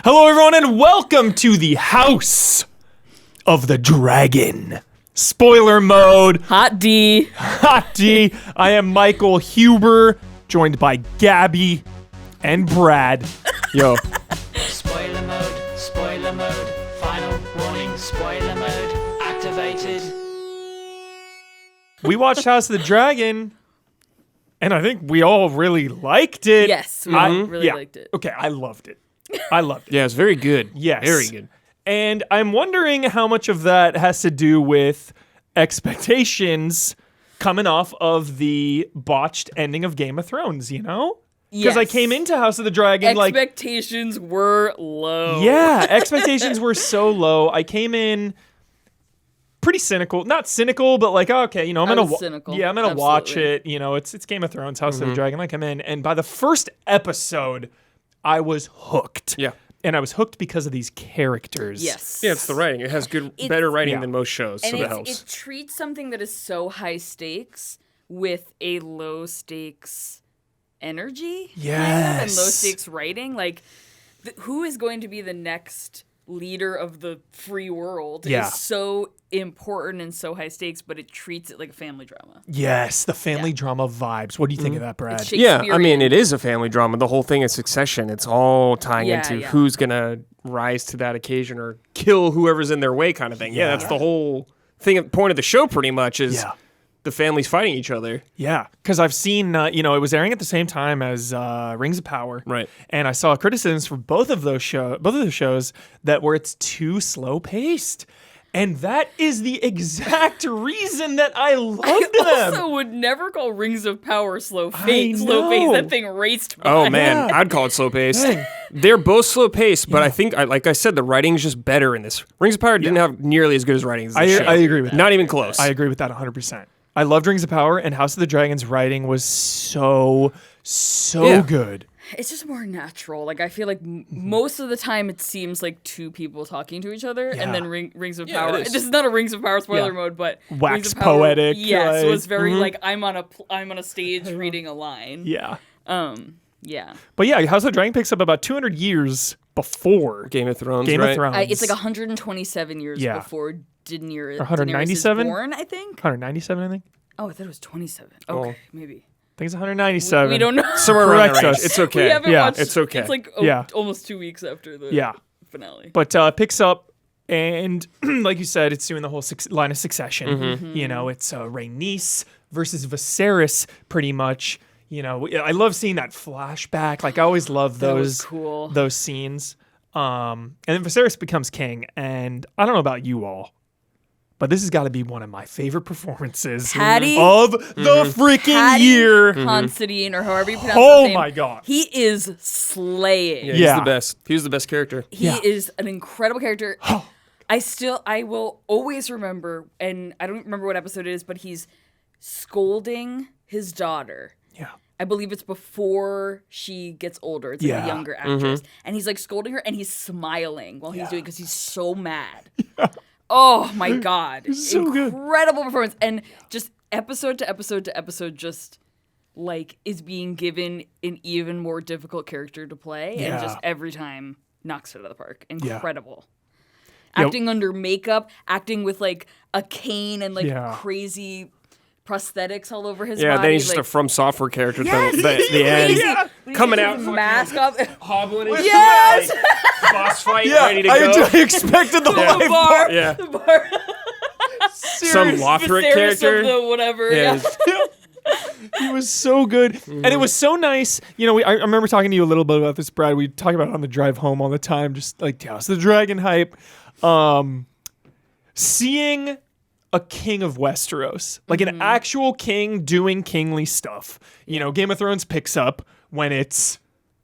Hello, everyone, and welcome to the House of the Dragon. Spoiler mode. Hot D. Hot D. I am Michael Huber, joined by Gabby and Brad. Yo. Spoiler mode, final warning, spoiler mode, activated. We watched House of the Dragon, and I think we all really liked it. Yes, we all really liked it. Okay, I loved it. Yeah, it's very good. Yes. Very good. And I'm wondering how much of that has to do with expectations coming off of the botched ending of Game of Thrones, you know? Because I came into House of the Dragon expectations were low. Yeah, expectations were so low. I came in pretty cynical. Not cynical, but like, okay, you know, I'm going to watch it. You know, it's Game of Thrones, House of the Dragon. I come in, and by the first episode, I was hooked. Yeah. And I was hooked because of these characters. Yes. Yeah, it's the writing. It has better writing than most shows, so that helps. It treats something that is so high stakes with a low stakes energy. Yes. And low stakes writing. Like, who is going to be the next leader of the free world is so important and so high stakes, but it treats it like a family drama. Yes, the family drama vibes. What do you think of that, Brad? Yeah, I mean, it is a family drama. The whole thing is Succession. It's all tying into who's going to rise to that occasion or kill whoever's in their way kind of thing. Yeah, that's the whole point of the show pretty much is the families fighting each other. Yeah, because I've seen, it was airing at the same time as Rings of Power. Right. And I saw criticisms for both of those shows that where it's too slow paced. And that is the exact reason that I loved them. I also would never call Rings of Power slow pace. That thing raced by. Oh, man. I'd call it slow paced. They're both slow paced, but I think, like I said, the writing is just better in this. Rings of Power didn't have nearly as good as writing as this show. I agree with that. Not even close. I agree with that 100%. I loved Rings of Power, and House of the Dragon's writing was so good. It's just more natural. Like, I feel like most of the time it seems like two people talking to each other, and then Rings of Power. This is not a Rings of Power spoiler mode, but wax Rings of Power, poetic. Yeah, so it's very like I'm on a stage reading a line. Yeah. Yeah. But yeah, House of the Dragon picks up about 200 years before Game of Thrones. It's like 127 years before Daenerys 197? is born, I think. 197, I think. Oh, I thought it was 27. Okay, maybe. I think it's 197. We don't know. Somewhere around that range. us. It's okay. It's okay. It's like almost 2 weeks after the finale. But picks up, and like you said, it's doing the whole line of succession. Mm-hmm. You know, it's Rhaenys versus Viserys, pretty much. You know, I love seeing that flashback. Like, I always love those scenes. And then Viserys becomes king, and I don't know about you all, but this has got to be one of my favorite performances of the freaking year. Considine, or however you pronounce his name. Oh my god. He is slaying. Yeah, he's the best. He was the best character. He is an incredible character. I will always remember, and I don't remember what episode it is, but he's scolding his daughter. Yeah. I believe it's before she gets older. It's like a younger actress. And he's like scolding her, and he's smiling while he's doing it because he's so mad. Oh my god. So incredible performance. And just episode to episode to episode just like is being given an even more difficult character to play. And just every time knocks it out of the park. Incredible. Acting under makeup, acting with like a cane and like crazy prosthetics all over his body. Yeah, then he's just a From Software character at the end. Yeah. Coming out, mask off, hobbling and yes! boss fight, ready to go. I expected the live bar. Yeah. The bar. Some Lothric character. Of the whatever. Yeah. He was so good. And it was so nice. You know, I remember talking to you a little bit about this, Brad. We talk about it on the drive home all the time, just like House of the Dragon hype. Seeing a king of Westeros, like an actual king doing kingly stuff. You know, Game of Thrones picks up when it's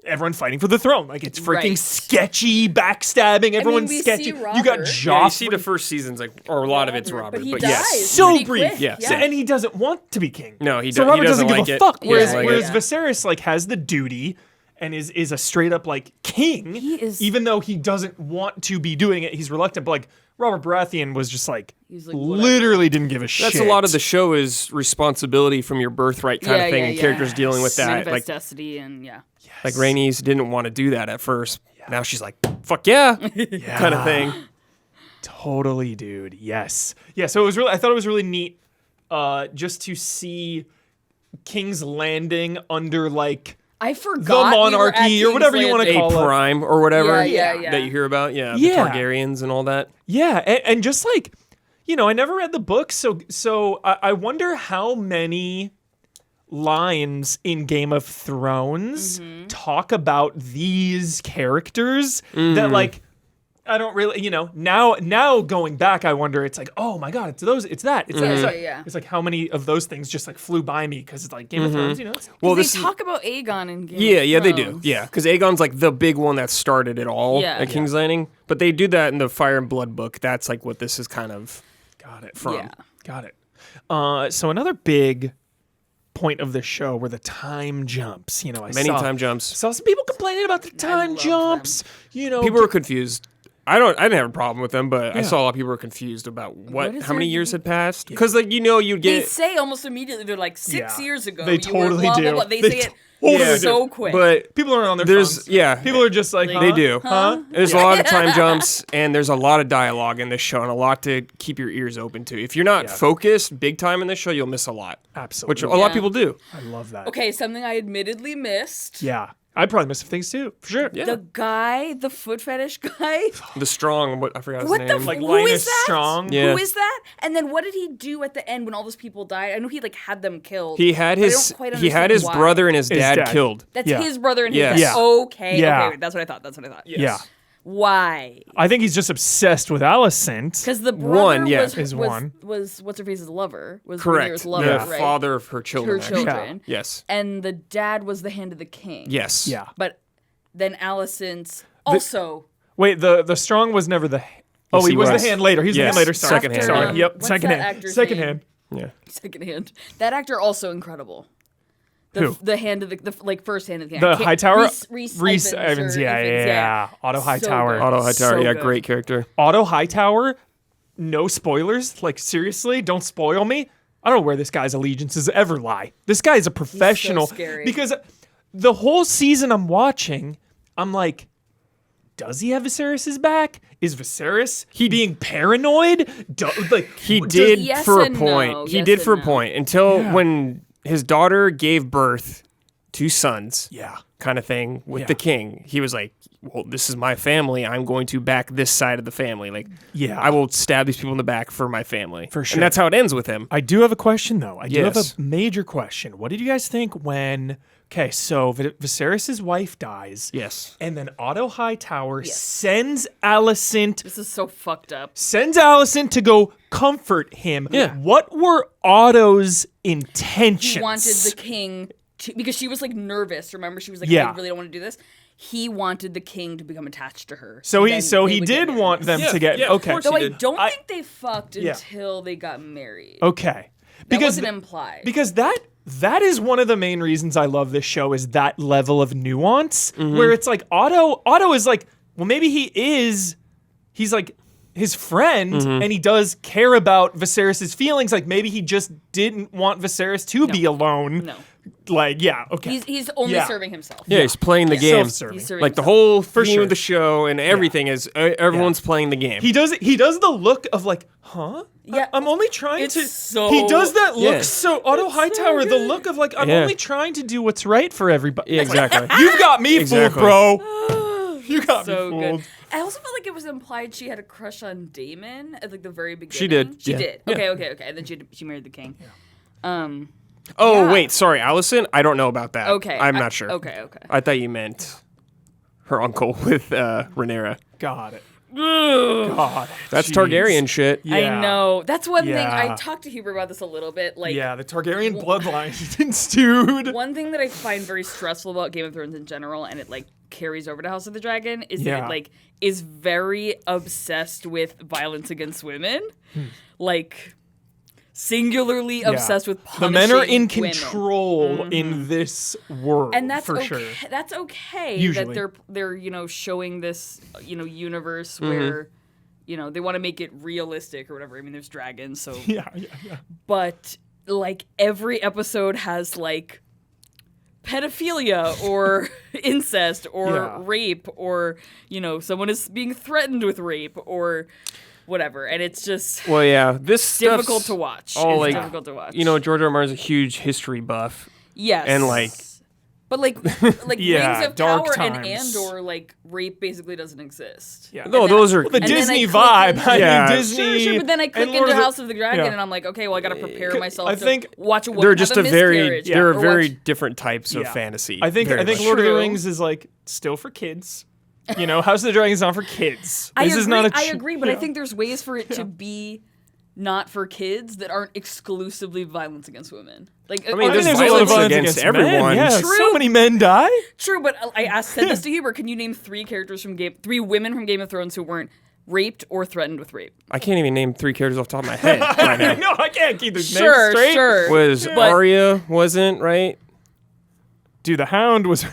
everyone fighting for the throne. Like, it's freaking sketchy, backstabbing, everyone's sketchy. You got Joffrey. Yeah, you see the first seasons, like, or a lot of it's Robert. But he but dies so brief. quick. Yeah. And he doesn't want to be king. No, he So doesn't. Robert He doesn't give like a it. fuck. He Whereas, doesn't like whereas it. Viserys like has the duty and is a straight up like king. Even though he doesn't want to be doing it, he's reluctant. But like Robert Baratheon was just like literally didn't give a shit. That's a lot of the show is responsibility from your birthright kind of thing, and characters dealing with that. Manifest destiny and like Rhaenys didn't want to do that at first. Now she's like, fuck yeah, kind of thing. Totally, dude. Yes. Yeah. So I thought it was really neat, just to see King's Landing under like I forgot the monarchy we were at or whatever you want to King's call it. Prime or whatever Yeah. that you hear about. Yeah, the Yeah. Targaryens and all that. Yeah, and just like, I never read the book, so I wonder how many lines in Game of Thrones talk about these characters that like I don't really, now going back, I wonder, it's like, oh my God, it's that, it's that. Yeah. It's like how many of those things just like flew by me because it's like Game of Thrones, Well, They talk about Aegon in Game of Yeah, they do. Thrones. Yeah, because Aegon's like the big one that started it all at King's Landing. But they do that in the Fire and Blood book. That's like what this is kind of from. Yeah. Got it. So another big point of the show were the time jumps. Many time jumps. Saw some people complaining about the time loved jumps. People were confused. I didn't have a problem with them, but I saw a lot of people were confused about how many years had passed. Because you'd They get say almost immediately, they're like 6 years ago. They you were totally blah, do. Blah, blah. They say it totally so do. quick. but people aren't on their there's phones. People are just like, they do. Huh? There's a lot of time jumps, and there's a lot of dialogue in this show, and a lot to keep your ears open to. If you're not focused big time in this show, you'll miss a lot. Absolutely. Which a lot of people do. I love that. Okay, something I admittedly missed. Yeah. I'd probably miss some things too, for sure. Yeah. The guy, the foot fetish guy. The strong, I forgot his What name. the Like who Linus is that? Strong. Yeah. Who is that? And then what did he do at the end when all those people died? I know he like had them killed. He had but I his don't quite he had understand his why. brother and his His dad dad. killed. That's Yeah. his brother and Yes. his dad. Yeah. Okay. Yeah. Okay. That's what I thought. Yeah. Why? I think he's just obsessed with Alicent. Because the brother is one. was what's her face's lover. Was Correct. Rhaenyra's lover, The right? father of her children. Her actually. children. Yes. And the dad was the hand of the king. Yes. Yeah. But then Alicent's also. Wait, the strong was never the. Oh, Yes, he he was was. the hand later. He's the Yes, hand later. Sorry. second hand. Sorry. After, Yep. what's Second that hand. actor's Second name? hand. Yeah. Second hand. That actor also incredible. Who? The hand of the like first hand of the king. The Hightower. Reese Evans. or Yeah. Evans, Otto So Hightower. good. Otto Hightower. So Yeah, good. great character. Otto Hightower. No spoilers. Like seriously, don't spoil me. I don't know where this guy's allegiances ever lie. This guy is a professional. scary. Because the whole season I'm watching, I'm like, does he have Viserys's back? Is Viserys being paranoid? He did yes for a and point. no. He Yes did and for a no. point until when his daughter gave birth to sons. Yeah. Kind of thing with Yeah. the king. He was like, well, this is my family. I'm going to back this side of the family. Like, Yeah. I will stab these people in the back for my family. For sure. And that's how it ends with him. I do have a question though. I do have Yes. a major question. What did you guys think when? Okay, so Viserys' wife dies. Yes. And then Otto Hightower sends Alicent This is so fucked up. to go comfort him. Yeah. What were Otto's intentions? He wanted the king to, because she was like nervous. Remember, she was like, Yeah. I really don't want to do this. He wanted the king to become attached to her. So he Then so they he would get did married. want them Yeah, to get yeah, of okay. course Though he I did. don't think they fucked Yeah. until they got married. Okay. That Because wasn't implied. because that is one of the main reasons I love this show is that level of nuance where it's like Otto is like, well, maybe he's like his friend and he does care about Viserys' feelings. Like maybe he just didn't want Viserys to be alone. No. Like, yeah, okay. He's only Yeah. serving himself. Yeah, he's playing the game. Self-serving. He's serving Like the himself. whole theme sure. of the show and everything is everyone's playing the game. He does the look of like, huh? Yeah. I'm only trying It's to. so- he does that look Yeah. so Otto Hightower, the look of like I'm Yeah. only trying to do what's right for everybody. Yeah, exactly. You've got me Exactly. fooled, bro. You got So me fooled. good. I also felt like it was implied she had a crush on Damon at like the very beginning. She did, She yeah. did. Okay. And then she married the king. Oh, Yeah. wait, sorry, Allison? I don't know about that. Okay. I'm not sure. Okay. I thought you meant her uncle with Rhaenyra. Got it. God. That's Jeez. Targaryen shit. Yeah. I know. That's one thing. Yeah. I talked to Huber about this a little bit. Like, Yeah, the Targaryen bloodline ensued. one thing that I find very stressful about Game of Thrones in general, and it like carries over to House of the Dragon, is that Yeah. it like is very obsessed with violence against women, like singularly obsessed with The punishing men are in women. control in this world, And that's for okay. sure. That's okay Usually. that they're showing this universe Mm-hmm. where they want to make it realistic or whatever. I mean, there's dragons, so Yeah. but like every episode has like pedophilia or incest or rape or, someone is being threatened with rape or whatever. And it's just this difficult to watch. It's difficult to watch. George R. R. Martin's a huge history buff. Yes. And but Rings of Dark Power Times. and Andor, rape basically doesn't exist. Yeah. No, those are the Disney vibe. Disney. Sure, but then I click Lord into of the- House of the Dragon and I'm like, okay, well, I got to prepare myself I think to watch a woman they're just have a miscarriage. there are or very watch- different types of fantasy. I think very much. Lord of the True. Rings is still for kids. House of the Dragon is not for kids. I This agree, is not I agree, but I think there's ways for it to be not for kids that aren't exclusively violence against women. there's there's a lot violence of violence against against everyone. Men. Yeah, True. so many men die. True, but said this to Huber. Can you name three women from Game of Thrones who weren't raped or threatened with rape? I can't even name 3 characters off the top of my head right now. No, I can't keep this name straight. Sure. Was Arya wasn't, right? Dude, the Hound was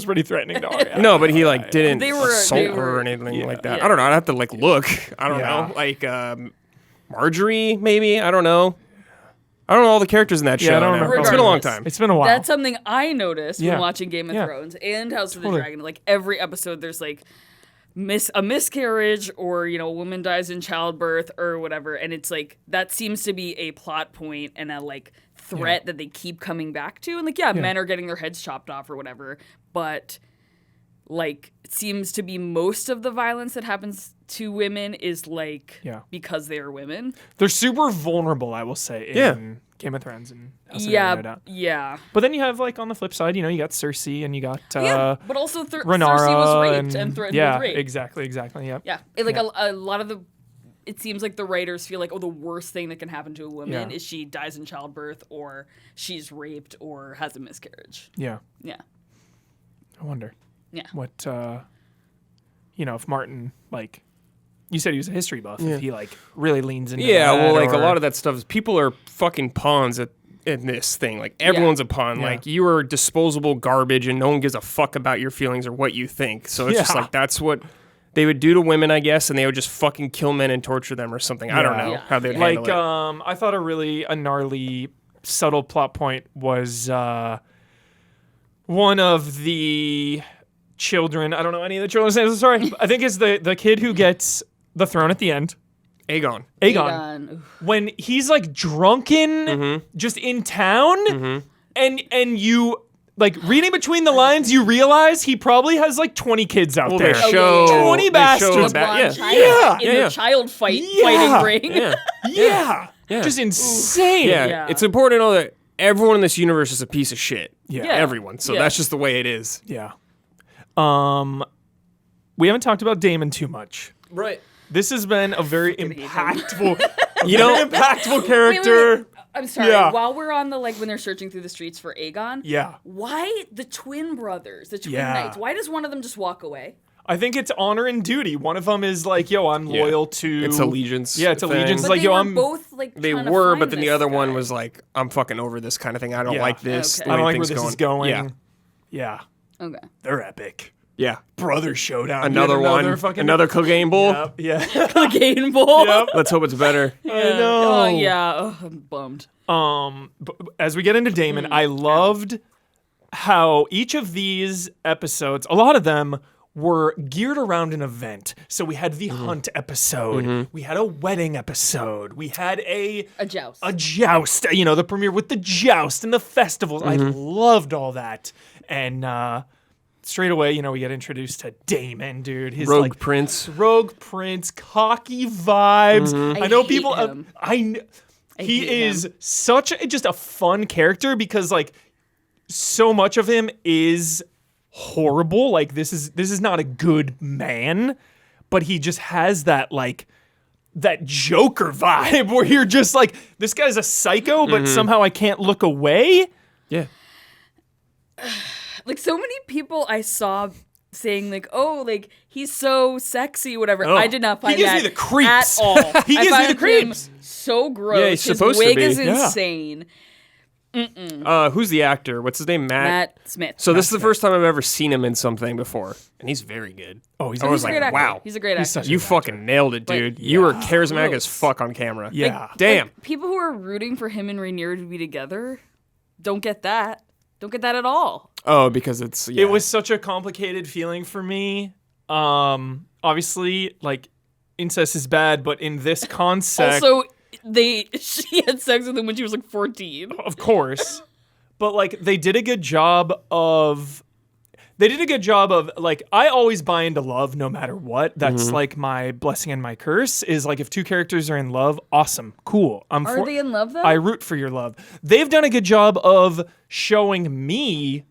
pretty threatening to Arya. No, but he didn't They were- assault they her were- or anything like that. Yeah. I don't know. I'd have to look. I don't know. Marjorie, maybe. I don't know. I don't know all the characters in that show. I don't now. remember. It's been a long time. It's been a while. That's something I noticed Yeah. when watching Game of Yeah. Thrones and House of the Totally. Dragon. Every episode, there's a miscarriage or a woman dies in childbirth or whatever, and it's that seems to be a plot point and a threat that they keep coming back to. And men are getting their heads chopped off or whatever, but it seems to be most of the violence that happens to women is because they are women. They're super vulnerable, I will say, in Game of Thrones and House of the Dragon. Yeah. But then you have on the flip side, you got Cersei and you got But also Rhaenyra Cersei was raped and threatened with rape. exactly, yeah. Yeah, a lot of it seems like the writers feel the worst thing that can happen to a woman is she dies in childbirth or she's raped or has a miscarriage. Yeah. Yeah. I wonder. Yeah. What if Martin you said he was a history buff, if he really leans into Yeah, that, well, a or- lot of that stuff is people are fucking pawns in this thing. Everyone's a pawn. Yeah. You are disposable garbage, and no one gives a fuck about your feelings or what you think. So it's just that's what they would do to women, I guess, and they would just fucking kill men and torture them or something. I don't know how they'd handle it. I thought a gnarly, subtle plot point was one of the children. I don't know any of the children's names. Sorry, I think it's the kid who gets the throne at the end. Aegon. Aegon. When he's drunken, just in town, and you reading between the lines, you realize he probably has 20 kids out there. They show 20 they bastards. show The blonde child Yeah. in the child fighting ring. Yeah. Yeah. Just insane. Yeah. Yeah. It's important to know that everyone in this universe is a piece of shit. Yeah. Everyone. So Yeah. that's just the way it is. Yeah. We haven't talked about Daemon too much. Right. This has been a very hate him. impactful, impactful character. Wait. I'm sorry. Yeah. While we're on the when they're searching through the streets for Aegon, Yeah. why the twin brothers, the twin Yeah. knights? Why does one of them just walk away? I think it's honor and duty. One of them is yo, I'm loyal to. It's allegiance. Yeah, it's thing. allegiance. But Like, they yo, were I'm- both They trying to were, find but then the this other one guy. was I'm fucking over this kind of thing. I don't Yeah. like this. Okay. I don't like where things this is going. Yeah. Yeah. Okay. They're epic. Yeah. Brother showdown. Another Dude, one. Fucking, Another cocaine bowl. Yep, yeah. The game ball. Yep. Let's hope it's better. I know. Oh yeah. Oh, I'm bummed. But as we get into Daemon, I loved how each of these episodes, a lot of them were geared around an event. So we had the hunt episode, we had a wedding episode, we had a joust. a joust, the premiere with the joust and the festivals. I loved all that. And straight away, we get introduced to Daemon, dude. His Rogue Prince. Rogue Prince, cocky vibes. I know hate people. him. He hate is him. such just a fun character because so much of him is horrible. This is not a good man, but he just has that that Joker vibe where you're just this guy's a psycho, but somehow I can't look away. Yeah. So many people I saw saying he's so sexy, whatever. Oh. I did not find He gives that me the creeps. at all. He I gives me find the creeps. him so gross. Yeah, he's His supposed to wig be. is Yeah. insane. Who's the actor? What's his name? Matt Smith. So this is the first time I've ever seen him in something before, and he's very good. Oh, he's I was He's a great actor. wow. He's a great actor. such You fucking nailed it, dude. You were charismatic as gross. fuck on camera. Yeah. Damn. People who are rooting for him and Rhaenyra to be together don't get that. Don't get that at all. Oh, because it's It was such a complicated feeling for me. Obviously, like incest is bad, but in this concept, Also, she had sex with him when she was like 14. of course, but like they did a good job of. Like, I always buy into love no matter what. That's like my blessing and my curse is like if two characters are in love, awesome, cool. Are they in love though? I root for your love. They've done a good job of showing me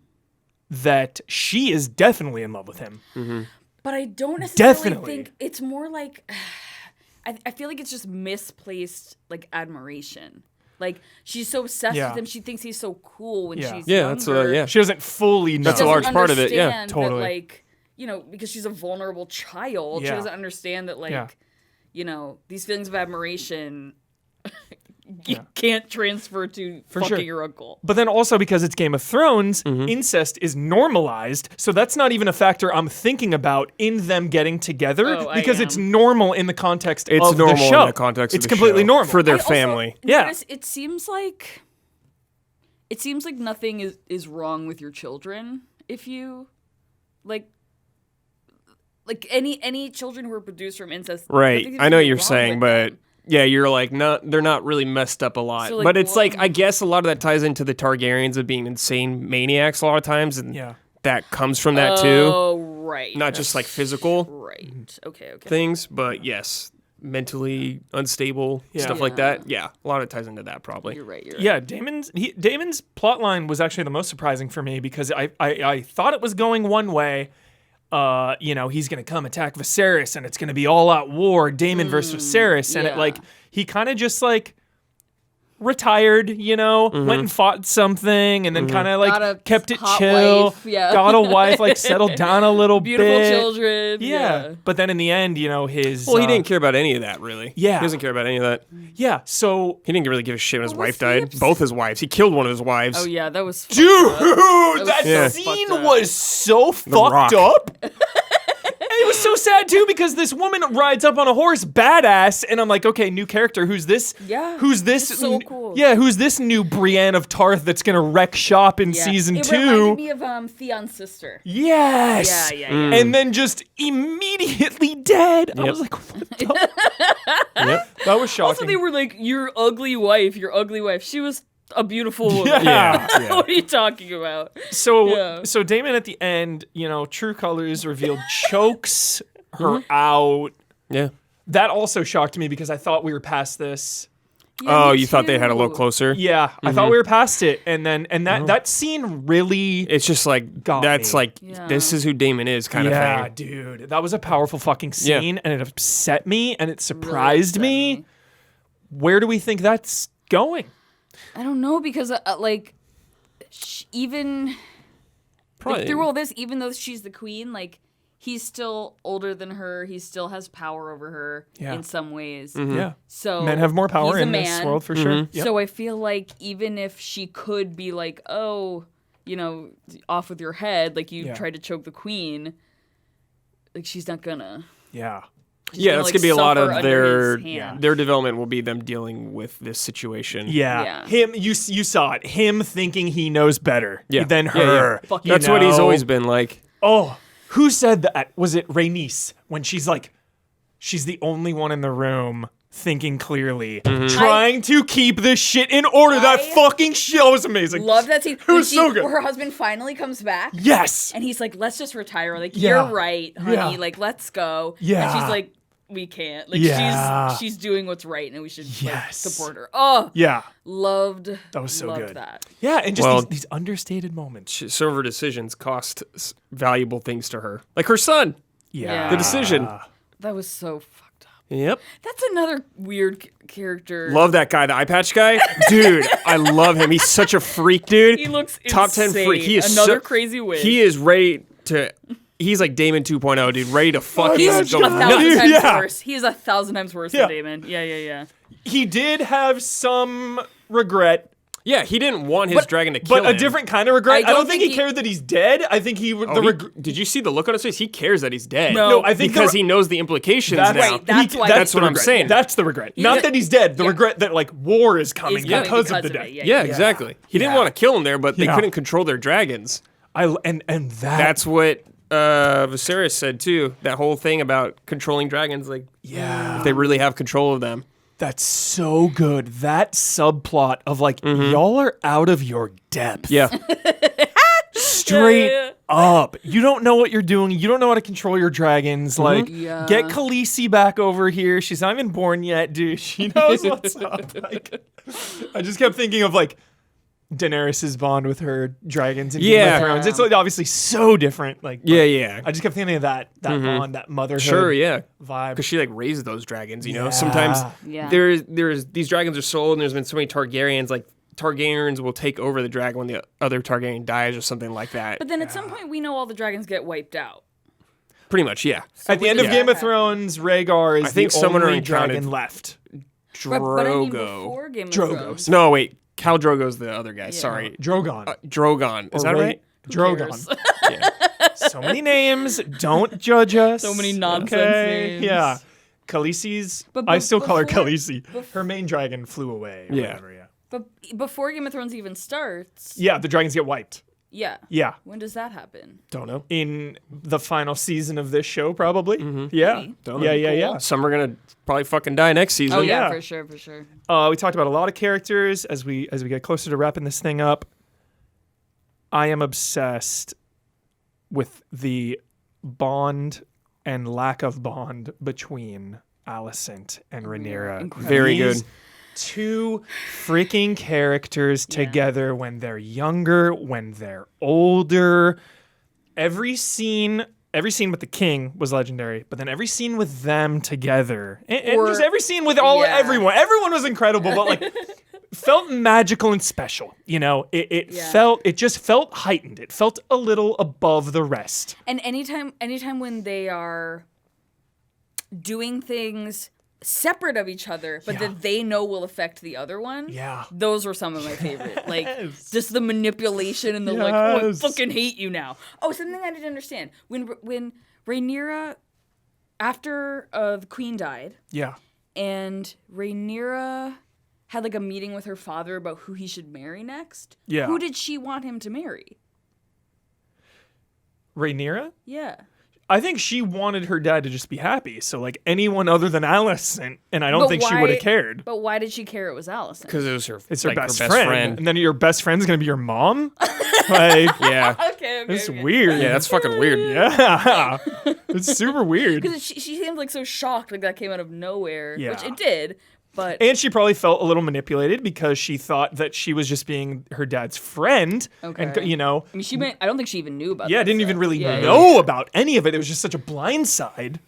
that she is definitely in love with him. But I don't necessarily Definitely. think it's more like I feel like it's just misplaced like admiration. Like she's so obsessed Yeah. with him, she thinks he's so cool when she's Yeah, younger. that's what. Yeah, She doesn't fully know. That's a large part of it, yeah, understand totally. That, like, you know, because she's a vulnerable child, she Yeah. doesn't understand that, like, Yeah. you know, these feelings of admiration you can't transfer to fucking sure. your uncle. But then also because it's Game of Thrones, incest is normalized. So that's not even a factor I'm thinking about in them getting together Oh, I because am. it's normal in the context it's of normal the show. in the context. It's of the completely show normal for their I also family. Yeah. notice it seems like nothing is wrong with your children if you like any children who are produced from incest. Right. nothing's I know what really you're wrong saying, with but them. yeah, you're like they're not really messed up a lot. So, like, but it's like what- I guess a lot of that ties into the Targaryens of being insane maniacs a lot of times, and Yeah. that comes from that too. Oh right. Not just like physical Right. Okay. things, but yes, mentally unstable stuff like Yeah. that. Yeah, a lot of it ties into that probably. You're right. Yeah, Damon's plot line was actually the most surprising for me because I thought it was going one way. You know, he's gonna come attack Viserys and it's gonna be all out war, Daemon versus Viserys, and it yeah. like he kind of just like retired, you know, went and fought something, and then kind of Got a like kept it hot chill. wife, yeah. Got a wife, like settled down a little Beautiful bit. children. Yeah. But then in the end, you know, his Well, he didn't care about any of that really. Yeah. he doesn't care about any of that. Yeah, so He didn't really give a shit when his Well, wife was he died. Both his wives. He killed one of his wives. Oh yeah, that was dude, That that was so scene fucked up. was so Rock. fucked up. It was so sad too because this woman rides up on a horse, badass, and I'm like, okay, new character. Who's this? Yeah, Who's this? it's so cool. Yeah, who's this new Brienne of Tarth that's gonna wreck shop in Yeah. season It 2? reminded me of Theon's sister. Yes. Yeah. And then just immediately dead. I was like, what the? Yep. That was shocking. Also, they were like, your ugly wife. She was a beautiful woman. Yeah. Yeah. What are you talking about? So Yeah. Daemon at the end, you know, true colors revealed, chokes her out. Yeah. That also shocked me because I thought we were past this. Yeah, Oh, me you thought they had a look too. closer? Yeah, I thought we were past it, and that scene really. It's just like Got that's me. like Yeah. this is who Damon is kind yeah, of thing. dude, that was a powerful fucking Yeah. scene, and it upset me, and it Really surprised upset me. Where do we think that's going? I don't know because even Probably. like, through all this, even though she's the queen, like he's still older than her. He still has power over her Yeah. in some ways. Yeah, So men have more power he's a in this man. world for sure. Yep. So I feel like even if she could be like, oh, you know, off with your head, like you Yeah. tried to choke the queen, like she's not gonna. Yeah, She's Yeah, gonna, that's like, gonna be a lot suffer of under his hand. their development will be them dealing with this situation. yeah. Yeah. Him, you saw it. Him thinking he knows better Yeah. than Yeah, yeah. her. Fuck you That's what he's know? always been like. Oh, who said that? Was it Rhaenys when she's like, she's the only one in the room thinking clearly, trying to keep this shit in order. That I fucking show was amazing. Love that scene. It was so good. Her husband finally comes back. Yes. And he's like, let's just retire. Like, Yeah. you're right, honey. Yeah. Like, let's go. Yeah. And she's like, we can't. Like, Yeah. she's doing what's right, and we should like, Yes. support her. Oh, Yeah. loved. That was so loved good. That. Yeah, and just Well- these understated moments. Some of her decisions cost valuable things to her, like her son. Yeah. The decision. That was so fucked up. Yep. That's another weird character. Love that guy, the eye patch guy, dude. I love him. He's such a freak, dude. He looks top 10 insane. freak. He is Another so- crazy wig. He is ready to. He's like Damon 2.0, dude. Ready to fucking He's go 1,000 nuts. times Yeah. worse. He is 1,000 times worse Yeah. than Damon. Yeah. He did have some regret, Yeah, he didn't want his dragon to kill but him. a different kind of regret. I I don't don't think think he he- cared that he's dead. I think Did you see the look on his face? He cares that he's dead. No, I think because he knows the implications That's now. right, that's why- That's the what I'm regret. saying. That's the regret. Not that he's dead. The regret that like war is coming Is coming because of the it. death. Yeah, exactly. He didn't Yeah. want to kill him there, but they Yeah. couldn't control their dragons. And That's what Viserys said too. That whole thing about controlling dragons, like if they really have control of them. That's so good. That subplot of like y'all are out of your depth. Yeah. Straight up. You don't know what you're doing. You don't know how to control your dragons. Like, get Khaleesi back over here. She's not even born yet, dude. She knows what's up. Like, I just kept thinking of like Daenerys' bond with her dragons in Game of Thrones. It's like, obviously so different. Like, yeah. I just kept thinking of that bond, that motherhood. Sure, yeah. Vibe. Because she like raised those dragons, you know. Sometimes there's these dragons are sold, and there's been so many Targaryens. Like Targaryens will take over the dragon when the other Targaryen dies or something like that. But then at some point we know all the dragons get wiped out. Pretty much, yeah. So at the end of Game of Thrones, Rhaegar is the only dragon left. Drogo. But I mean before Game of Thrones. No, wait. Khal Drogo's the other guy. Sorry. Drogon. Drogon. Is that right? Drogon. So many names. Don't judge us. So many nonsense names. Yeah. Khaleesi's... But I still call her before- Khaleesi. Her main dragon flew away. Or whatever, But before Game of Thrones even starts... Yeah, the dragons get wiped. Yeah. Yeah. When does that happen? Don't know. In the final season of this show, probably. Yeah. Maybe. Don't know. Yeah. Some are going to probably fucking die next season. Oh, yeah, yeah. for sure. We talked about a lot of characters as we get closer to wrapping this thing up. I am obsessed with the bond and lack of bond between Alicent and Rhaenyra. Incredible. Very good. Two freaking characters together when they're younger, when they're older. Every scene with the king was legendary, but then every scene with them together, and just every scene with everyone was incredible, but like felt magical and special. You know, it just felt heightened. It felt a little above the rest. And anytime when they are doing things separate of each other, but that they know will affect the other one. Yeah. Those were some of my favorite. Like, just the manipulation and the like, oh, I fucking hate you now. Oh, something I didn't understand. When Rhaenyra, after the queen died, and Rhaenyra had like a meeting with her father about who he should marry next, who did she want him to marry? Rhaenyra? Yeah. I think she wanted her dad to just be happy. So, like, anyone other than Alicent, and I don't think she would have cared. But why did she care it was Alicent? Because it was her, it's her, best friend. And then your best friend's going to be your mom? Like, Okay. It's weird. Yeah, that's fucking weird. Yeah. It's super weird. Because she seemed like so shocked, like that came out of nowhere, which it did. But and she probably felt a little manipulated because she thought that she was just being her dad's friend. Okay. And, you know. I mean, I don't think she even knew about that. Yeah, didn't even really know about any of it. It was just such a blind side.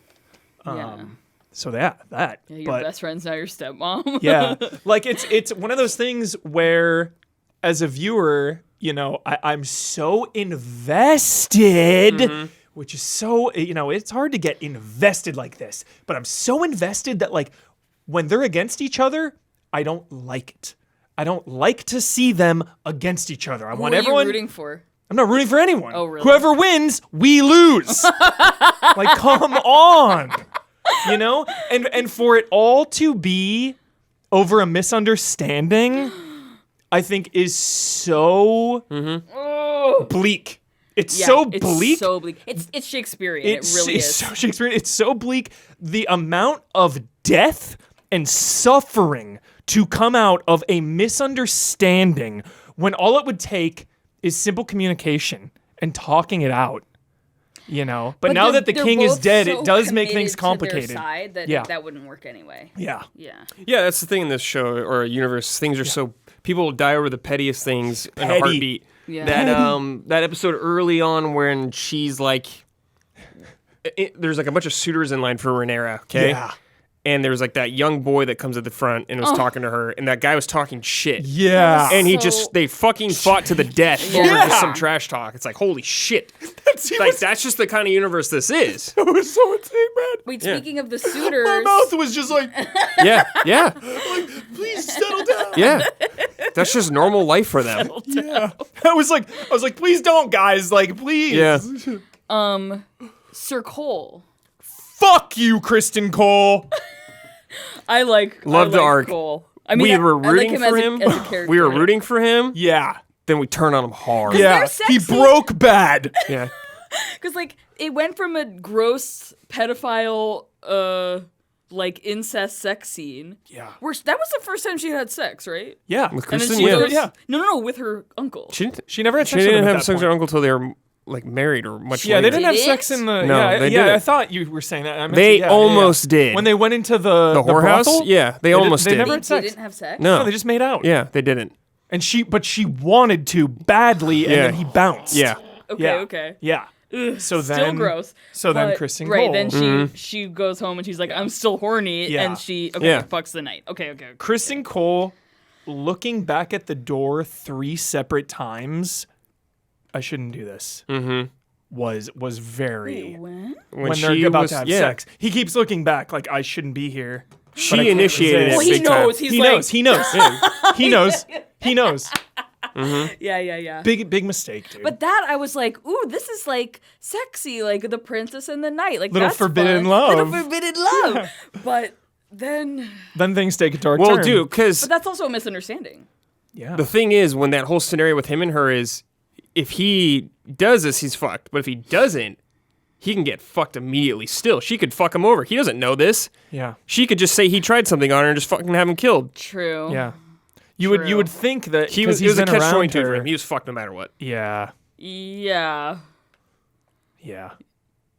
So that. Yeah, your best friend's now your stepmom. Yeah. Like, it's one of those things where, as a viewer, you know, I'm so invested, which is so, you know, it's hard to get invested like this. But I'm so invested that, like, when they're against each other, I don't like it. I don't like to see them against each other. I want everyone. Who are you rooting for? I'm not rooting for anyone. Oh, really? Whoever wins, we lose. Like, come on. You know? And for it all to be over a misunderstanding, I think is so bleak. It's so bleak. It's so bleak. It's Shakespearean. It really is. It's so Shakespearean. It's so bleak. The amount of death and suffering to come out of a misunderstanding when all it would take is simple communication and talking it out, you know. But now that the king is dead, it does make things complicated. To their side that that wouldn't work anyway. Yeah. That's the thing in this show or universe. Things are so people die over the pettiest things in a heartbeat. Yeah. That episode early on when she's like, there's like a bunch of suitors in line for Rhaenyra. Okay. Yeah. And there was like that young boy that comes at the front and was talking to her, and that guy was talking shit. Yeah. And they fucking fought to the death over just some trash talk. It's like, holy shit. That's just the kind of universe this is. It was so insane, man. Wait, speaking of the suitors. My mouth was just like, Yeah. like, please settle down. Yeah. That's just normal life for them. Yeah. I was like, please don't, guys. Like, please. Yeah. Sir Cole. Fuck you, Kristen Cole. Love the arc. Cole. I mean, we were rooting for him. As a character. We were rooting for him. Yeah. then we turn on him hard. Yeah, he sexy. broke bad. Yeah. Because like it went from a gross pedophile, like incest sex scene. Yeah. Where that was the first time she had sex, right? Yeah. With And then Kristen, she yeah. goes, Yeah. no, with her uncle. She never had She sex with him didn't at have that sex with point. her uncle until they were like married or much Yeah, later. they didn't have Did sex it? in the. No, yeah, they yeah. didn't. I thought you were saying that. I meant They to, almost did. when they went into the whorehouse. brothel? Yeah, they almost they did. never They had sex. didn't have sex. No. No, they just made out. Yeah, they didn't. And she wanted to badly, and Yeah. then he bounced. Yeah. Okay, Yeah. okay. Yeah. So then, Still gross. So then But- Kristen right, Cole. then she goes home and she's like, I'm still horny, Yeah. and she Yeah. fucks the night. Okay. Kristen Cole, looking back at the door 3 separate times, I shouldn't do this. Was very Wait, when? when she they're about was, to have yeah. sex. He keeps looking back like I shouldn't be here. but I She can't initiated resist. it Well, he big time. knows. He's He like, knows. He knows. He knows. He knows. yeah. Big mistake, dude. But that I was like, ooh, this is like sexy, like the princess and the knight, like Little that's forbidden fun. love. Little forbidden love. But then, then things take a dark Well, turn. dude, because but that's also a misunderstanding. Yeah. the thing is, when that whole scenario with him and her is, if he does this, he's fucked. But if he doesn't, he can get fucked immediately still. She could fuck him over. He doesn't know this. Yeah. She could just say he tried something on her and just fucking have him killed. True. Yeah. You True. would think that He 'cause was, it he's was a been around catch-22 for her- him. He was fucked no matter what. Yeah. Yeah. Yeah.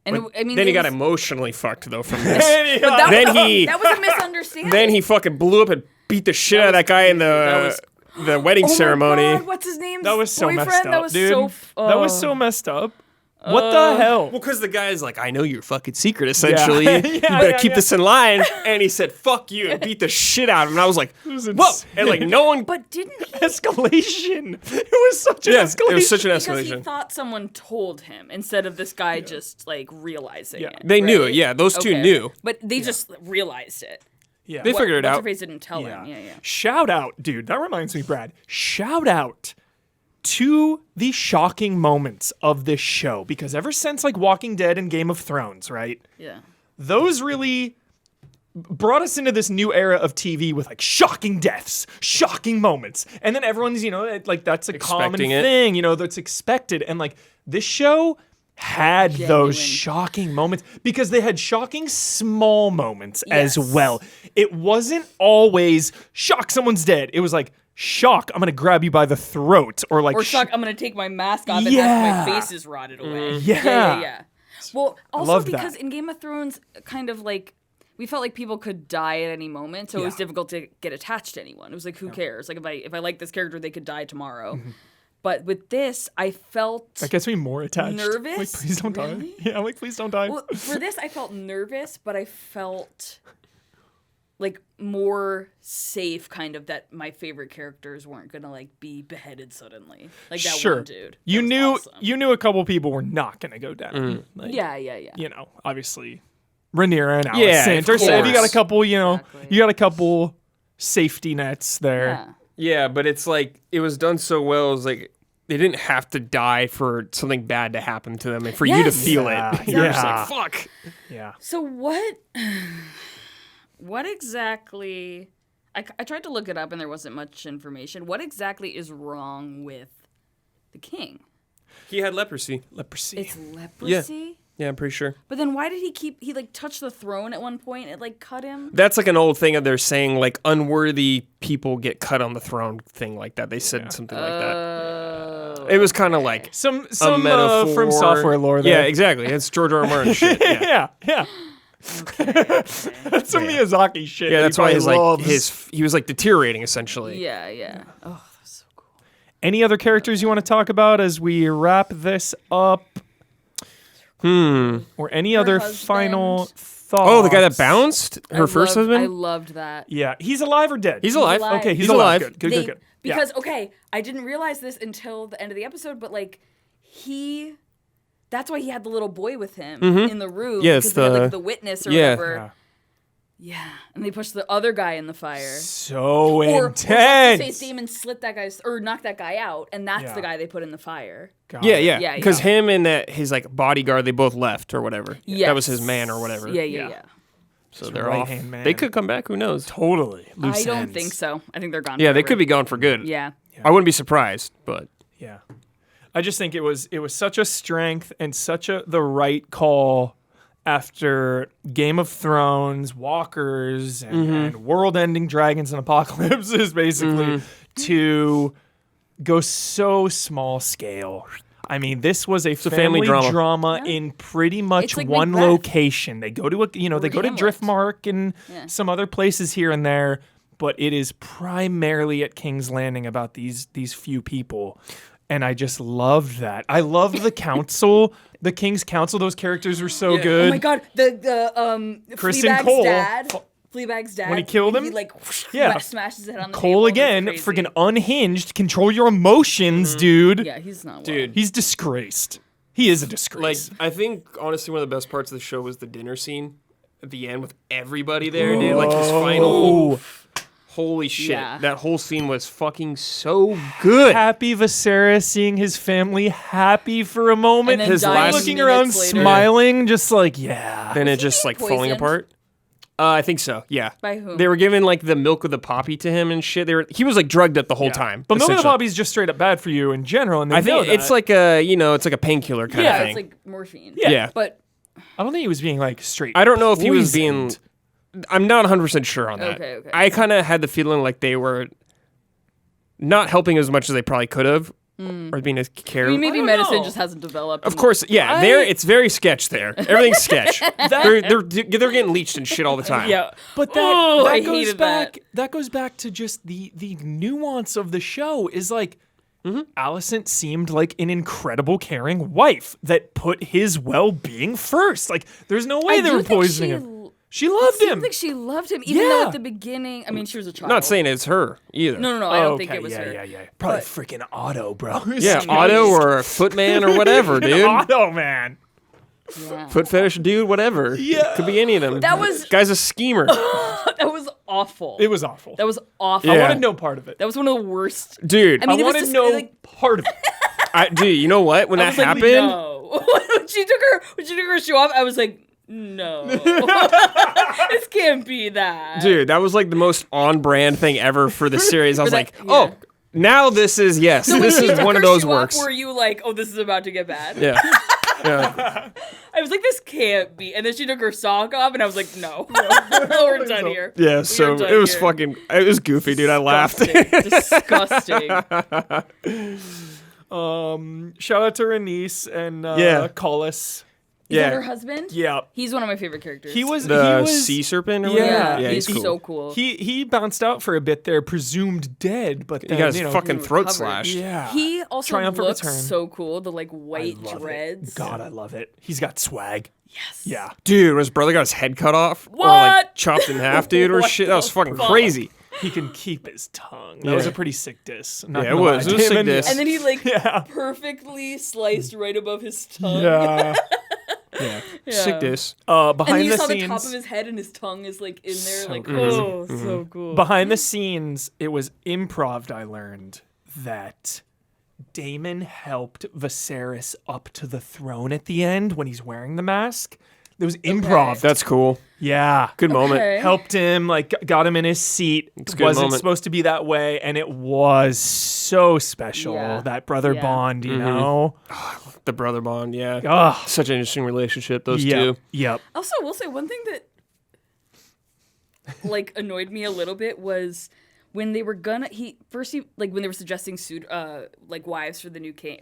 And But I mean, then he it got was- emotionally fucked though from this. That then was, he that was a misunderstanding. then he fucking blew up and beat the shit out of that guy in the wedding Oh my ceremony. God, what's his name? That was so Boyfriend? messed up, That was dude. so. That was so messed up. What the hell? Well, because the guy's like, I know your fucking secret, essentially. Yeah. You Yeah, better yeah, keep yeah. this in line. And he said, fuck you, and beat the shit out of him. And I was like, was whoa. And like, no one. But didn't he? Escalation. It was such an Yeah, escalation. it was such an Because he escalation. thought someone told him instead of this guy just like realizing it. They knew right? it, yeah. Those two Okay. knew. But they just realized it. Yeah. They figured it What's out. her face didn't tell him. Yeah. Shout out, dude. That reminds me, Brad. Shout out to the shocking moments of this show because ever since like Walking Dead and Game of Thrones, right? Yeah. Those really brought us into this new era of TV with like shocking deaths, shocking moments. And then everyone's, like that's a common Expecting it. thing, that's expected. And like this show had those shocking moments because they had shocking small moments as Yes. well. It wasn't always shock someone's dead. It was like shock, I'm going to grab you by the throat or like Or shock, I'm gonna take my mask off and Yeah. have my face is rotted away. Yeah. Well, also love because that. in Game of Thrones, kind of like we felt like people could die at any moment, so it was Yeah. difficult to get attached to anyone. It was like, who cares? Like if I like this character, they could die tomorrow. Mm-hmm. But with this, I felt that gets me more attached. Nervous? Like, please don't Really? die. Yeah, like, please don't die. well, for this, I felt nervous, but I felt like more safe, kind of that my favorite characters weren't gonna like be beheaded suddenly, like that Sure. one dude. You That was knew awesome. you knew a couple people were not going to go down. Like, Yeah. obviously Rhaenyra and Yeah, Alicent. of Or so if you got a course. couple, Exactly. you got a couple safety nets there. Yeah. Yeah, but it's like, it was done so well. It was like, they didn't have to die for something bad to happen to them and for you to Yes. feel Yeah. it. You're just Yeah. like, fuck. Yeah. So what exactly? I tried to look it up and there wasn't much information. What exactly is wrong with the king? He had leprosy. Leprosy. It's leprosy. Yeah, I'm pretty sure. But then why did he like touch the throne at one point? It like cut him. That's like an old thing of they're saying like unworthy people get cut on the throne thing like that. They said something like that. Oh. It was kind of like some a metaphor from software lore there. Yeah, exactly. It's George R. R. Martin shit. Yeah. yeah. That's some Miyazaki shit. Yeah, that's he why probably his loves. he was like deteriorating essentially. Yeah. Oh, that's so cool. Any other characters you want to talk about as we wrap this up? Or any other husband. final thoughts? Oh, the guy that bounced her first I husband? loved that. Yeah, he's alive or dead? He's alive. alive. Okay, he's He's alive. alive. Good. They- Yeah. Because okay, I didn't realize this until the end of the episode, but like that's why he had the little boy with him in the room. Yeah, because it's they had, the- like the witness or yeah. whatever. Yeah, and they pushed the other guy in the fire. So Or intense. Damon slit that guy's or knocked that guy out, and that's Yeah. the guy they put in the fire. God. Yeah. Yeah, Because yeah. him and his like bodyguard, they both left or whatever. Yes. That was his man or whatever. Yeah. So His they're off. right-hand man. They could come back. Who knows? Totally. I Loose don't ends. think so. I think they're gone. Yeah, they forever. could be gone for good. Yeah. I wouldn't be surprised, but Yeah. I just think it was such a strength and such the right call after Game of Thrones, Walkers, and world-ending dragons and apocalypses, basically, to go so small scale. I mean, this was a family drama in pretty much like one Macbeth. location. They go to they go to Hamlet. Driftmark and some other places here and there, but it is primarily at King's Landing about these few people. And I just loved that. I loved the council, the King's Council. Those characters were so good. Oh my god, the Kristen Fleabag's Cole. dad. Fleabag's dad. When he killed him? He like smashes his head on the Cole table. again, It's crazy. freaking unhinged. Control your emotions, dude. Yeah, he's not. Dude. He's disgraced. He is a Like, disgrace. I think, honestly, one of the best parts of the show was the dinner scene at the end with everybody there, dude. Like, his final... Holy shit. Yeah. That whole scene was fucking so good. Happy Viserys seeing his family happy for a moment. And then His dying last- looking minutes around, later. smiling, just like, yeah. Then it he just, being like, falling poisoned? apart. I think so, yeah. By whom? They were giving, like, the milk of the poppy to him and shit. He was, like, drugged up the whole time. But milk of the essentially. poppy is just straight up bad for you in general. And they I know think it's that. like a painkiller kind Yeah, of thing. it's like morphine. Yeah. But I don't think he was being like straight. I don't know if he was being... poisoned. I'm not 100% sure on that. Okay. I kind of had the feeling like they were not helping as much as they probably could have, or being as I careful. mean, maybe don't medicine know. just hasn't developed. Of course, yeah. It's very sketch there. Everything's sketch. they're getting leached and shit all the time. Yeah. But Oh, I that goes hated back. that. That goes back to just the nuance of the show. Is like Alicent seemed like an incredible, caring wife that put his well-being first. Like, there's no way they were poisoning him. She loved It him. seemed like she loved him, even though Yeah. at the beginning, I mean, she was a child. Not saying it's her either. No, I don't think it was her. Yeah. Probably freaking Otto, bro. Yeah, Some Otto beast. or Footman or whatever, dude. Otto, man. Yeah. Foot fetish dude, whatever. Yeah. Could be any of them. That was- Guy's a schemer. That was awful. It was awful. That was awful. I Yeah. wanted no part of it. That was one of the worst. Dude, I mean, I it was wanted just no like, part of it. dude, you know what? When I that was like, happened, no. when she took her shoe off, I was like, no, this can't be that. dude, that was like the most on-brand thing ever for the series. I was that- like, yeah. oh, now this is, yes, So when this she is took one of her those shoe off, works. Were you like, oh, this is about to get bad? Yeah. Yeah. I was like, this can't be. And then she took her sock off, and I was like, no, we're done here. Yeah, We so are done it was here. it was goofy, dude. I laughed. Disgusting. Shout out to Renice and Yeah. Collis. Is that Yeah. her husband? Yeah. He's one of my favorite characters. He was The sea serpent or Yeah. whatever? Yeah, he's he's cool. so cool. He bounced out for a bit there, presumed dead, but He then, got his you know, fucking throat recovered. slashed. yeah. He also Triumphant looks return. so cool. The like white I love it. dreads. God, I love it. He's got swag. Yes. Yeah. Dude, when his brother got his head cut off or like What? chopped in half, dude, or What shit. That was the fucking fuck? crazy. He can keep his tongue. That Yeah. was a pretty sick diss. I'm not Yeah, gonna it was. lie. It was a sick Him diss. And then he like Yeah. perfectly sliced right above his tongue. Yeah. Yeah. Yeah. Sick diss. And Behind you the saw scenes. the top of his head and his tongue is like in there, So like crazy. oh, so cool. Behind the scenes, it was improv. I learned that Daemon helped Viserys up to the throne at the end when he's wearing the mask. It was improv. That's cool. Yeah. Good moment. Okay. Helped him, like got him in his seat. a good Wasn't moment. supposed to be that way, and it was so special. Yeah. That brother Yeah. bond, you know. The brother bond, yeah. Oh, Such an interesting relationship, those yep, two. yep. Also, we'll say one thing that like annoyed me a little bit was when they were gonna when they were suggesting like wives for the new king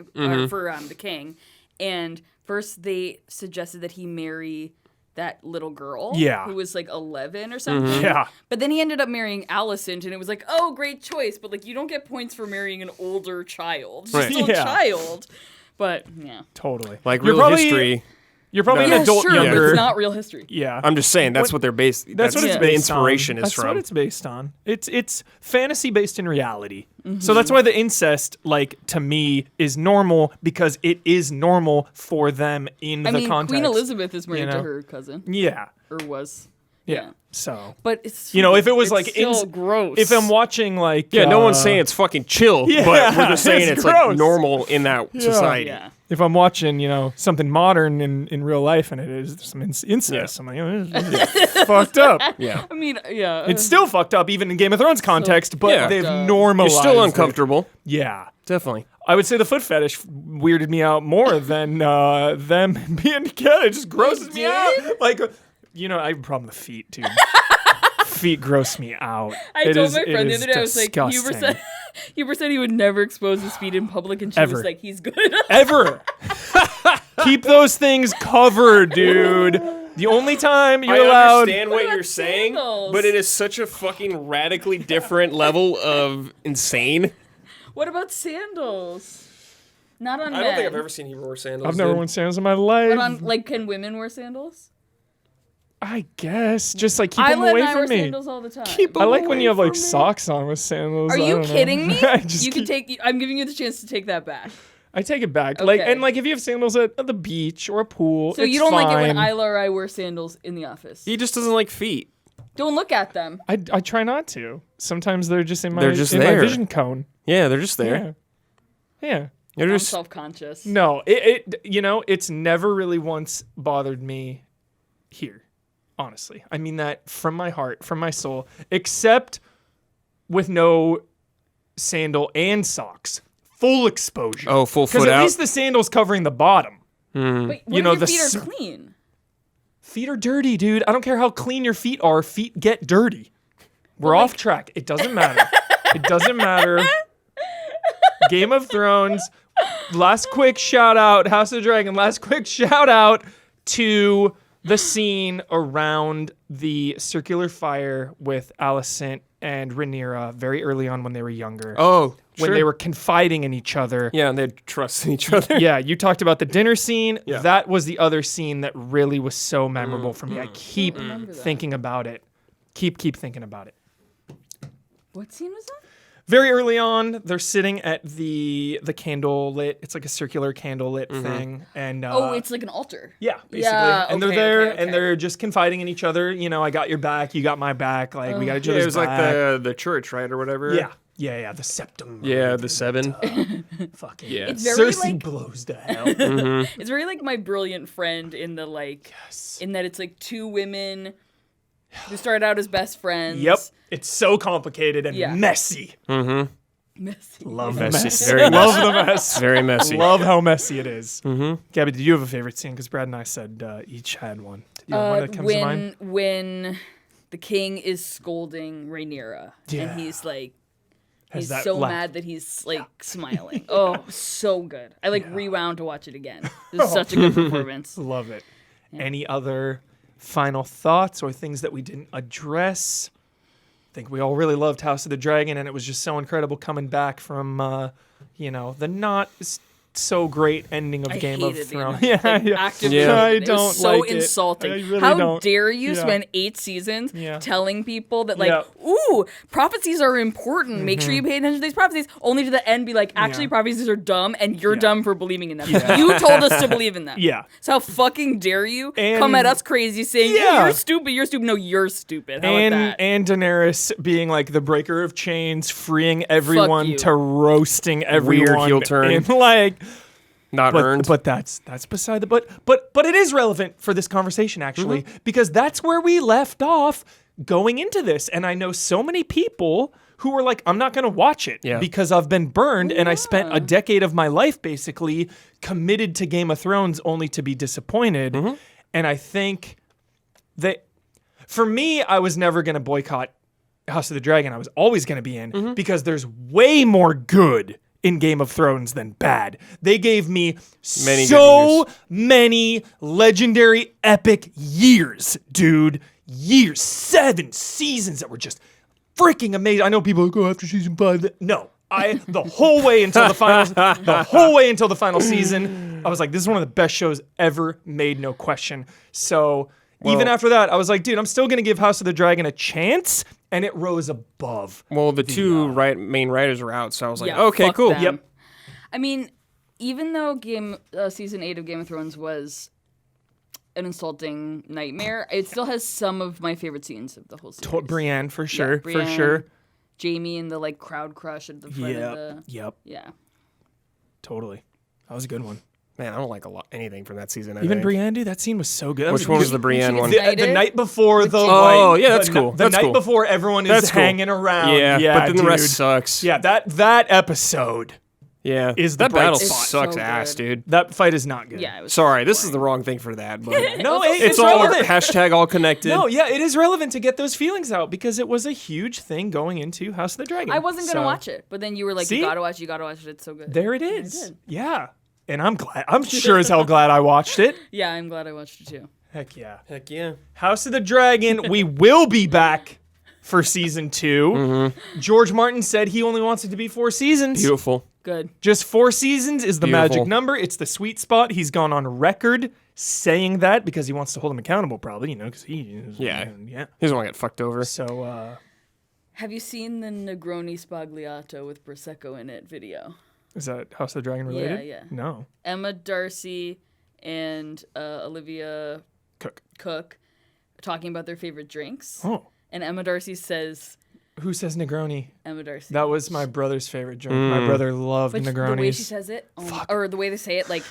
for the king, and first they suggested that he marry that little girl Yeah. who was like 11 or something. Yeah. But then he ended up marrying Alicent, and it was like, oh, great choice, but like you don't get points for marrying an older child. She's Right. still Yeah. a child. But yeah. Totally. Like You're real probably- history. You're probably No. an adult sure, younger. but it's not real history. Yeah. I'm just saying that's what they're based. That's what it's the based inspiration on. is That's from. what it's based on. It's fantasy based in reality. Mm-hmm. So that's why the incest, like to me, is normal because it is normal for them in I the mean, context. Queen Elizabeth is married know? to her cousin, Yeah. or was. Yeah. So But it's you know, if it was it's like still gross. if I'm watching like Yeah, no one's saying it's fucking chill, yeah, but we're just saying it's it's gross. like normal in that society. yeah. if I'm watching, you know, something modern in real life and it is some incest, Yeah. I'm like, oh, this is fucked up. Yeah. I mean, yeah. It's still fucked up even in Game of Thrones context, but Yeah. they've You're normalized You're still it. uncomfortable. Yeah. Definitely. I would say the foot fetish weirded me out more than them being together. It just grosses me out. Like, I have a problem with feet, too. Feet gross me out. I told my friend the other day, I was like, Huber said he would never expose his feet in public, and she was like, he's good. Ever. Keep those things covered, dude. The only time you're allowed. I understand what you're saying, but it is such a fucking radically different level of insane. What about sandals? Not on men. I don't think I've ever seen Huber wear sandals. I've never worn sandals in my life. But can women wear sandals? I guess. Just like keep them away and I from wear me. Sandals all the time. I like when you have like socks on with sandals. Are you kidding me? I'm giving you the chance to take that back. I take it back. Okay. Like if you have sandals at the beach or a pool, so you don't like it when Isla or I wear sandals in the office? He just doesn't like feet. Don't look at them. I try not to. Sometimes they're just in my my vision cone. Yeah, they're just there. Yeah. I'm self-conscious. No, it's never really once bothered me here. Honestly, I mean that from my heart, from my soul, except with no sandal and socks, full exposure. Oh, full foot out. Because at least the sandal's covering the bottom. Wait, what if your feet are clean? Feet are dirty, dude. I don't care how clean your feet are. Feet get dirty. We're off track. It doesn't matter. It doesn't matter. Game of Thrones. Last quick shout out, House of the Dragon. Last quick shout out to the scene around the circular fire with Alicent and Rhaenyra very early on when they were younger. Oh, when they were confiding in each other. Yeah, and they trust in each other. Yeah, you talked about the dinner scene. Yeah. That was the other scene that really was so memorable for me. I keep thinking about it. Keep thinking about it. What scene was that? Very early on, they're sitting at the candle lit. It's like a circular candle lit thing, and it's like an altar. Yeah, basically. Yeah, and they're there, and they're just confiding in each other. I got your back, you got my back. Like we got each other's back. It was like the church, right, or whatever. Yeah. The septum. Yeah, the seven. Fucking yeah. It's very Cersei blows to hell. It's very like My Brilliant Friend in the in that it's like two women who started out as best friends. Yep. It's so complicated and messy. Messy. Love messy. mess. Very Love the mess. Very messy. Love how messy it is. Gabby, did you have a favorite scene? Because Brad and I said each had one. Did you have one that comes to mind? When the king is scolding Rhaenyra, and he's like, he's so mad that he's like smiling. Oh, so good. I rewound to watch it again. It was such a good performance. Love it. Yeah. Any other final thoughts or things that we didn't address? I think we all really loved House of the Dragon, and it was just so incredible coming back from, the not so great ending of Game of Thrones. Actively, I don't was so like insulting. it. I really How don't. dare you spend 8 seasons telling people that ooh, prophecies are important. Make sure you pay attention to these prophecies. Only to the end be like, actually, prophecies are dumb, and you're dumb for believing in them. You told us to believe in them. Yeah. So how fucking dare you come at us crazy saying, you're stupid, you're stupid. No, you're stupid. How about that? And Daenerys being like the breaker of chains, freeing everyone to roasting everyone. Weird heel turn. And not earned. But that's beside the but it is relevant for this conversation actually, because that's where we left off going into this. And I know so many people who were like, I'm not going to watch it because I've been burned and I spent a decade of my life basically committed to Game of Thrones only to be disappointed. And I think that for me, I was never going to boycott House of the Dragon. I was always going to be in because there's way more good in Game of Thrones than bad. They gave me many legendary epic years, dude. Years. 7 seasons that were just freaking amazing. I know people go after season 5. No. The whole way until the final season, I was like, this is one of the best shows ever made, no question. So even after that, I was like, dude, I'm still going to give House of the Dragon a chance, and it rose above. Well, the two main writers are out, so I was like, okay, okay, cool. Them. Yep. I mean, even though season 8 of Game of Thrones was an insulting nightmare, it still has some of my favorite scenes of the whole series. Brienne, for sure, Brienne, for sure. Jamie and the crowd crush at the front of the... Yep. Yeah. Totally. That was a good one. Man, I don't like anything from that season. Even Brienne, dude, that scene was so good. Which one was the Brienne one? The night before the... Oh, yeah, that's cool. The night before everyone is hanging around. Yeah, but then the rest sucks. Yeah, that episode Yeah. is the that bright battle spot. sucks so ass, good. dude. That fight is not good. Yeah, it was Sorry, this is boring. the wrong thing for that, but No, it's it's all relevant. hashtag all connected. No, yeah, it is relevant to get those feelings out because it was a huge thing going into House of the Dragon. I wasn't gonna So, watch it, but then you were like, See? you gotta watch it. It's so good. There it is. did. Yeah. And I'm glad. I'm sure as hell glad I watched it. Yeah, I'm glad I watched it too. Heck yeah. Heck yeah. House of the Dragon, we will be back for season 2. Mm-hmm. George Martin said he only wants it to be 4 seasons. Beautiful. Good. Just 4 seasons is the Beautiful. magic number. It's the sweet spot. He's gone on record saying that because he wants to hold him accountable, probably, because he. Yeah. Yeah. He doesn't want to get fucked over. So, Have you seen the Negroni Spagliato with Prosecco in it video? is that House of the Dragon related? yeah. No. Emma Darcy and Olivia Cook. talking about their favorite drinks. Oh. And Emma Darcy says, Who says Negroni? Emma Darcy. That was my brother's favorite drink. My brother loved But Negronis. the way she says it, or the way they say it, like,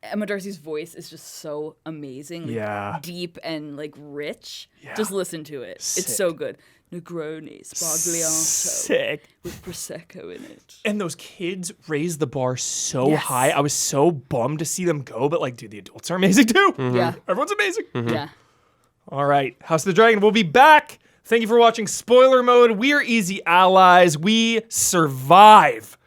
Emma Darcy's voice is just so amazing. Like, Yeah. deep and, like, rich. Yeah. Just listen to it. Sick. It's so good. Negroni Spagliato Sick. with Prosecco in it. And those kids raised the bar so Yes. high. I was so bummed to see them go, but dude, the adults are amazing too. Yeah. Everyone's amazing. Yeah. All right. House of the Dragon will be back. Thank you for watching Spoiler Mode. We are easy allies. We survive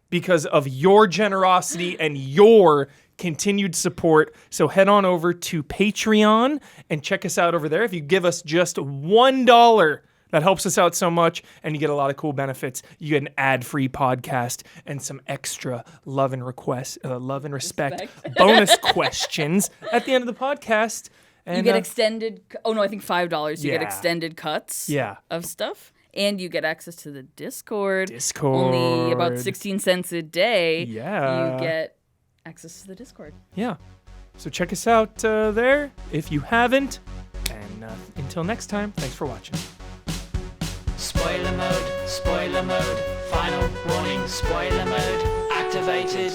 because of your generosity and your continued support. So head on over to Patreon and check us out over there. If you give us just $1, that helps us out so much, and you get a lot of cool benefits. You get an ad-free podcast and some extra love and respect bonus questions at the end of the podcast. And, You get extended. Oh no, I think $5. You get Yeah. extended cuts. Yeah. Of stuff, and you get access to the Discord. Discord. Only about 16 cents a day. Yeah. You get access to the Discord. Yeah. So check us out there if you haven't. And until next time, thanks for watching. Spoiler mode, final warning, spoiler mode activated.